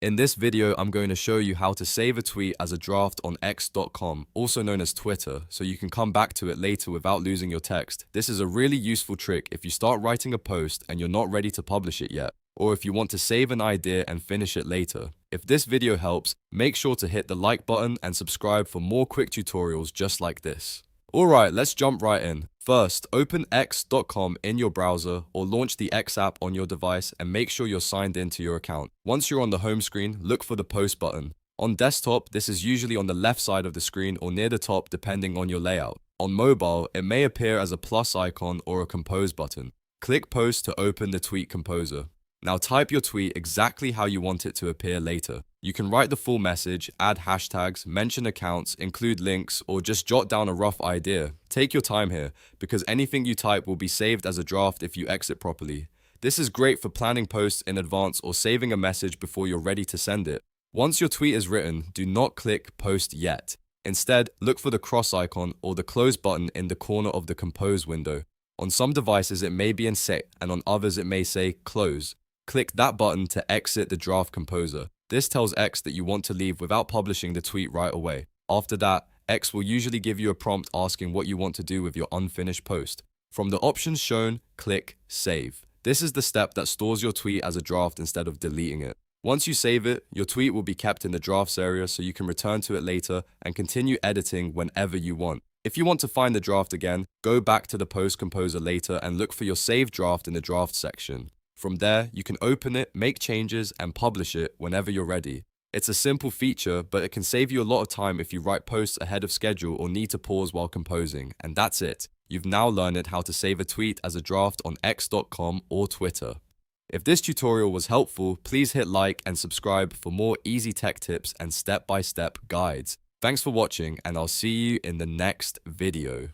In this video, I'm going to show you how to save a tweet as a draft on x.com, also known as Twitter, so you can come back to it later without losing your text. This is a really useful trick if you start writing a post and you're not ready to publish it yet, or if you want to save an idea and finish it later. If this video helps, make sure to hit the like button and subscribe for more quick tutorials just like this. Alright, let's jump right in. First, open x.com in your browser or launch the X app on your device and make sure you're signed into your account. Once you're on the home screen, look for the post button. On desktop, this is usually on the left side of the screen or near the top depending on your layout. On mobile, it may appear as a plus icon or a compose button. Click post to open the tweet composer. Now type your tweet exactly how you want it to appear later. You can write the full message, add hashtags, mention accounts, include links, or just jot down a rough idea. Take your time here, because anything you type will be saved as a draft if you exit properly. This is great for planning posts in advance or saving a message before you're ready to send it. Once your tweet is written, do not click post yet. Instead, look for the cross icon or the close button in the corner of the compose window. On some devices it may be in set, and on others it may say close. Click that button to exit the draft composer. This tells X that you want to leave without publishing the tweet right away. After that, X will usually give you a prompt asking what you want to do with your unfinished post. From the options shown, click Save. This is the step that stores your tweet as a draft instead of deleting it. Once you save it, your tweet will be kept in the drafts area so you can return to it later and continue editing whenever you want. If you want to find the draft again, go back to the post composer later and look for your saved draft in the draft section. From there, you can open it, make changes, and publish it whenever you're ready. It's a simple feature, but it can save you a lot of time if you write posts ahead of schedule or need to pause while composing. And that's it. You've now learned how to save a tweet as a draft on x.com or Twitter. If this tutorial was helpful, please hit like and subscribe for more easy tech tips and step-by-step guides. Thanks for watching, and I'll see you in the next video.